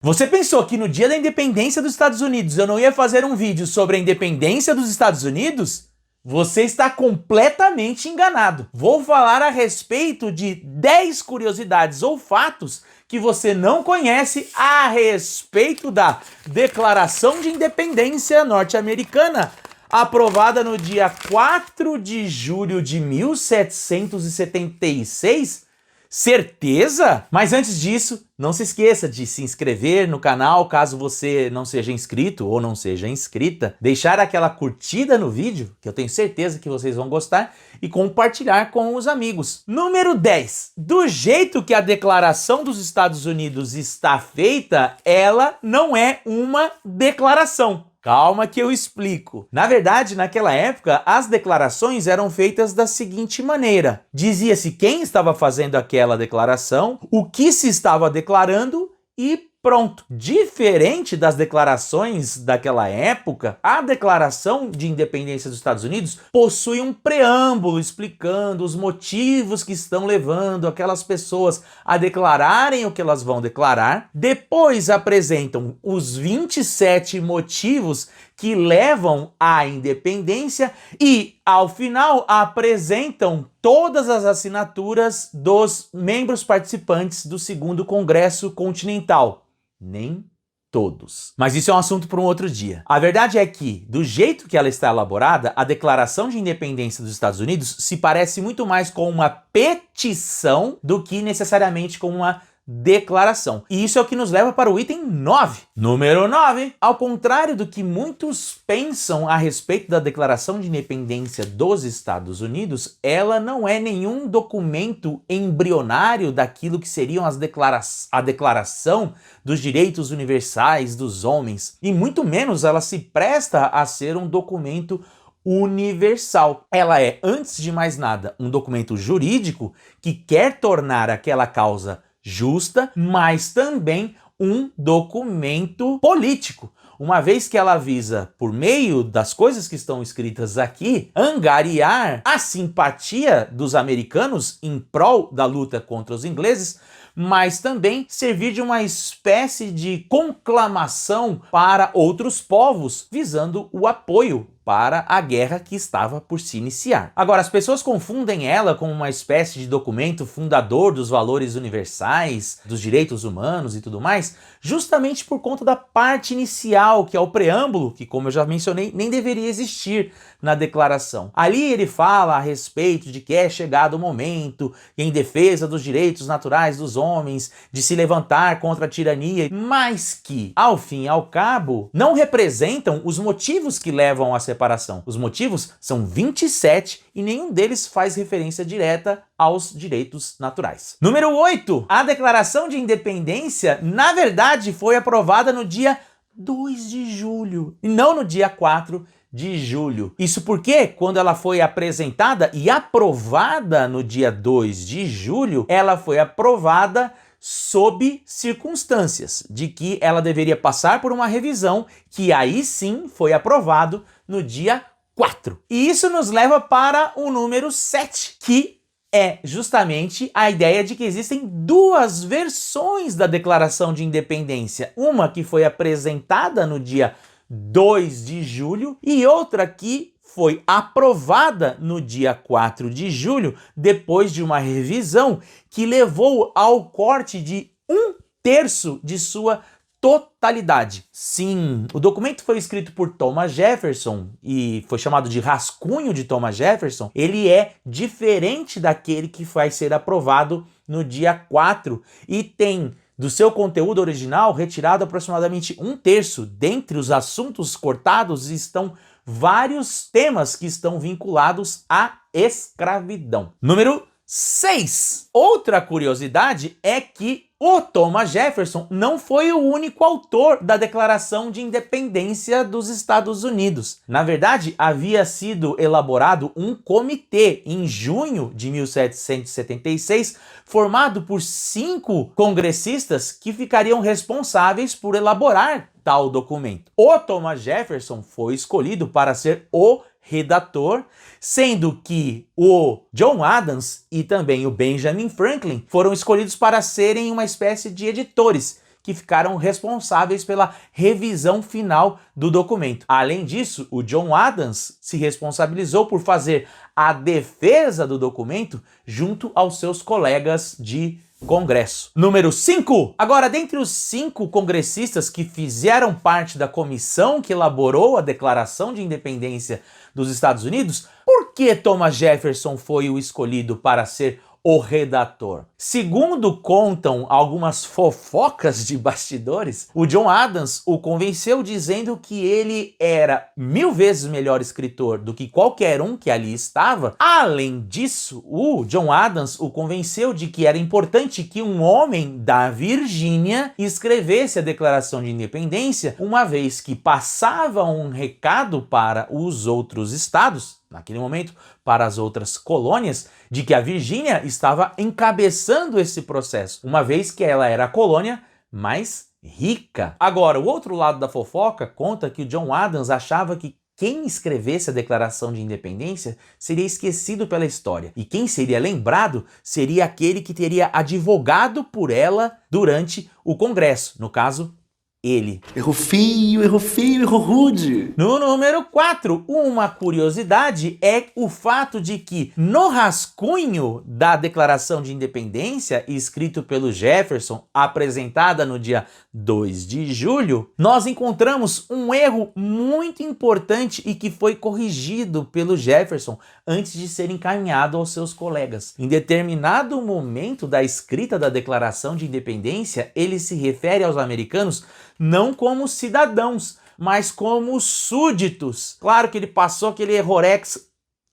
Você pensou que no dia da independência dos Estados Unidos eu não ia fazer um vídeo sobre a independência dos Estados Unidos? Você está completamente enganado. Vou falar a respeito de 10 curiosidades ou fatos que você não conhece a respeito da Declaração de Independência norte-americana, aprovada no dia 4 de julho de 1776. Certeza? Mas antes disso, não se esqueça de se inscrever no canal caso você não seja inscrito ou não seja inscrita, deixar aquela curtida no vídeo, que eu tenho certeza que vocês vão gostar, e compartilhar com os amigos. Número 10. Do jeito que a Declaração dos Estados Unidos está feita, ela não é uma declaração. Calma que eu explico. Na verdade, naquela época, as declarações eram feitas da seguinte maneira. Dizia-se quem estava fazendo aquela declaração, o que se estava declarando e pronto. Diferente das declarações daquela época, a Declaração de Independência dos Estados Unidos possui um preâmbulo explicando os motivos que estão levando aquelas pessoas a declararem o que elas vão declarar. Depois apresentam os 27 motivos que levam à independência e, ao final, apresentam todas as assinaturas dos membros participantes do Segundo Congresso Continental. Nem todos. Mas isso é um assunto para um outro dia. A verdade é que, do jeito que ela está elaborada, a Declaração de Independência dos Estados Unidos se parece muito mais com uma petição do que necessariamente com uma declaração. E isso é o que nos leva para o item 9. Número 9. Ao contrário do que muitos pensam a respeito da Declaração de Independência dos Estados Unidos, ela não é nenhum documento embrionário daquilo que seriam a Declaração dos Direitos Universais dos Homens, e muito menos ela se presta a ser um documento universal. Ela é, antes de mais nada, um documento jurídico que quer tornar aquela causa justa, mas também um documento político, uma vez que ela visa, por meio das coisas que estão escritas aqui, angariar a simpatia dos americanos em prol da luta contra os ingleses, mas também servir de uma espécie de conclamação para outros povos, visando o apoio para a guerra que estava por se iniciar. Agora, as pessoas confundem ela com uma espécie de documento fundador dos valores universais, dos direitos humanos e tudo mais, justamente por conta da parte inicial, que é o preâmbulo, que, como eu já mencionei, nem deveria existir na declaração. Ali ele fala a respeito de que é chegado o momento, em defesa dos direitos naturais dos homens, de se levantar contra a tirania, mas que, ao fim e ao cabo, não representam os motivos que levam à separação. Os motivos são 27 e nenhum deles faz referência direta aos direitos naturais. Número 8. A Declaração de Independência, na verdade, foi aprovada no dia 2 de julho e não no dia 4 de julho. Isso porque, quando ela foi apresentada e aprovada no dia 2 de julho, ela foi aprovada sob circunstâncias de que ela deveria passar por uma revisão, que aí sim foi aprovado no dia 4. E isso nos leva para o número 7, que é justamente a ideia de que existem duas versões da Declaração de Independência. Uma que foi apresentada no dia 2 de julho e outra que foi aprovada no dia 4 de julho, depois de uma revisão que levou ao corte de 1/3 de sua totalidade. Sim, o documento foi escrito por Thomas Jefferson e foi chamado de rascunho de Thomas Jefferson. Ele é diferente daquele que vai ser aprovado no dia 4 e tem do seu conteúdo original retirado aproximadamente 1/3. Dentre os assuntos cortados estão vários temas que estão vinculados à escravidão. Número 6. Outra curiosidade é que o Thomas Jefferson não foi o único autor da Declaração de Independência dos Estados Unidos. Na verdade, havia sido elaborado um comitê em junho de 1776, formado por 5 congressistas que ficariam responsáveis por elaborar tal documento. O Thomas Jefferson foi escolhido para ser o redator, sendo que o John Adams e também o Benjamin Franklin foram escolhidos para serem uma espécie de editores, que ficaram responsáveis pela revisão final do documento. Além disso, o John Adams se responsabilizou por fazer a defesa do documento junto aos seus colegas de Congresso. Número 5. Agora, dentre os 5 congressistas que fizeram parte da comissão que elaborou a Declaração de Independência dos Estados Unidos, por que Thomas Jefferson foi o escolhido para ser o redator? Segundo contam algumas fofocas de bastidores, o John Adams o convenceu dizendo que ele era 1000 vezes melhor escritor do que qualquer um que ali estava. Além disso, o John Adams o convenceu de que era importante que um homem da Virgínia escrevesse a Declaração de Independência, uma vez que passava um recado para os outros estados, naquele momento, para as outras colônias, de que a Virgínia estava encabeçando esse processo, uma vez que ela era a colônia mais rica. Agora, o outro lado da fofoca conta que o John Adams achava que quem escrevesse a Declaração de Independência seria esquecido pela história, e quem seria lembrado seria aquele que teria advogado por ela durante o Congresso, no caso, ele. Errou feio, errou rude. No número 4, uma curiosidade é o fato de que no rascunho da Declaração de Independência, escrito pelo Jefferson, apresentada no dia 2 de julho, nós encontramos um erro muito importante e que foi corrigido pelo Jefferson antes de ser encaminhado aos seus colegas. Em determinado momento da escrita da Declaração de Independência, ele se refere aos americanos não como cidadãos, mas como súditos. Claro que ele passou aquele errorex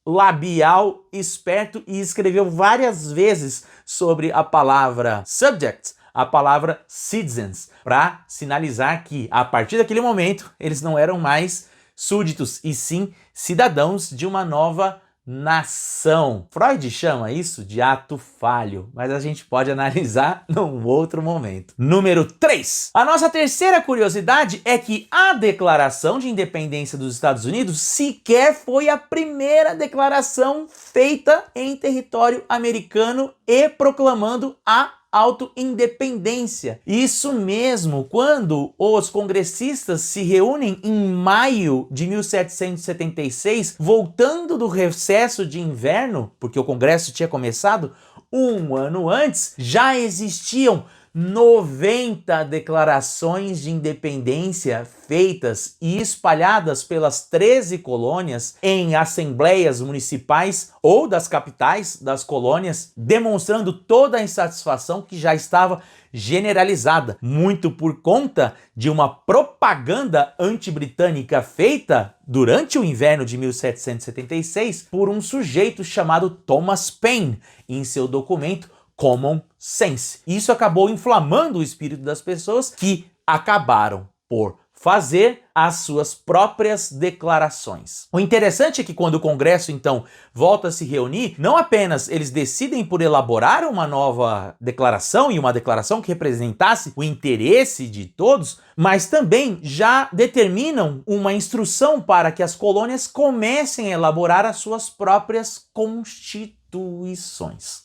labial esperto e escreveu várias vezes sobre a palavra subject, a palavra citizens, para sinalizar que, a partir daquele momento, eles não eram mais súditos, e sim cidadãos de uma nova nação. Freud chama isso de ato falho, mas a gente pode analisar num outro momento. Número 3. A nossa terceira curiosidade é que a Declaração de Independência dos Estados Unidos sequer foi a primeira declaração feita em território americano e proclamando a autoindependência. Isso mesmo, quando os congressistas se reúnem em maio de 1776, voltando do recesso de inverno, porque o Congresso tinha começado um ano antes, já existiam 90 declarações de independência feitas e espalhadas pelas 13 colônias em assembleias municipais ou das capitais das colônias, demonstrando toda a insatisfação que já estava generalizada, muito por conta de uma propaganda anti-britânica feita durante o inverno de 1776 por um sujeito chamado Thomas Paine em seu documento Common Sense. Isso acabou inflamando o espírito das pessoas, que acabaram por fazer as suas próprias declarações. O interessante é que quando o Congresso, então, volta a se reunir, não apenas eles decidem por elaborar uma nova declaração e uma declaração que representasse o interesse de todos, mas também já determinam uma instrução para que as colônias comecem a elaborar as suas próprias constituições.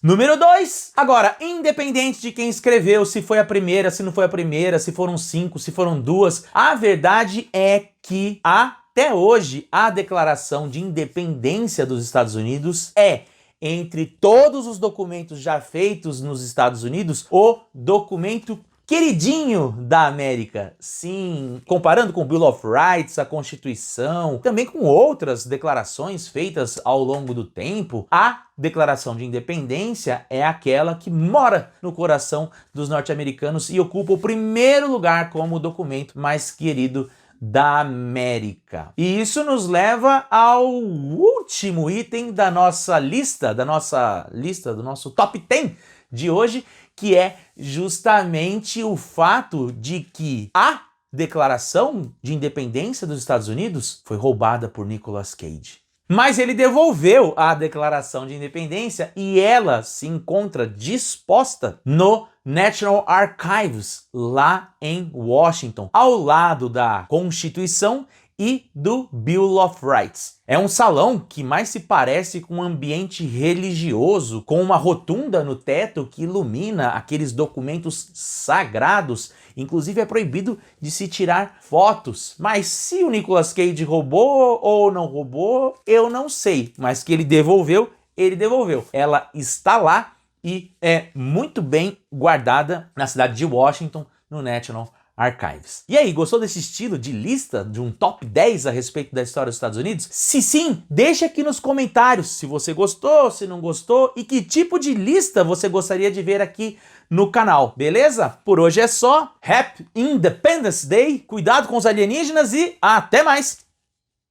Número 2. Agora, independente de quem escreveu, se foi a primeira, se não foi a primeira, se foram 5, se foram 2, a verdade é que até hoje a Declaração de Independência dos Estados Unidos é, entre todos os documentos já feitos nos Estados Unidos, o documento queridinho da América. Sim, comparando com o Bill of Rights, a Constituição, também com outras declarações feitas ao longo do tempo, a Declaração de Independência é aquela que mora no coração dos norte-americanos e ocupa o primeiro lugar como o documento mais querido da América. E isso nos leva ao último item da nossa lista, do nosso top 10 de hoje, que é justamente o fato de que a Declaração de Independência dos Estados Unidos foi roubada por Nicolas Cage. Mas ele devolveu a Declaração de Independência e ela se encontra disposta no National Archives, lá em Washington, ao lado da Constituição e do Bill of Rights. É um salão que mais se parece com um ambiente religioso, com uma rotunda no teto que ilumina aqueles documentos sagrados. Inclusive é proibido de se tirar fotos. Mas se o Nicolas Cage roubou ou não roubou, eu não sei. Mas que ele devolveu, ele devolveu. Ela está lá e é muito bem guardada na cidade de Washington, no National Archives. E aí, gostou desse estilo de lista, de um top 10 a respeito da história dos Estados Unidos? Se sim, deixa aqui nos comentários se você gostou, se não gostou e que tipo de lista você gostaria de ver aqui no canal, beleza? Por hoje é só. Happy Independence Day, cuidado com os alienígenas e até mais!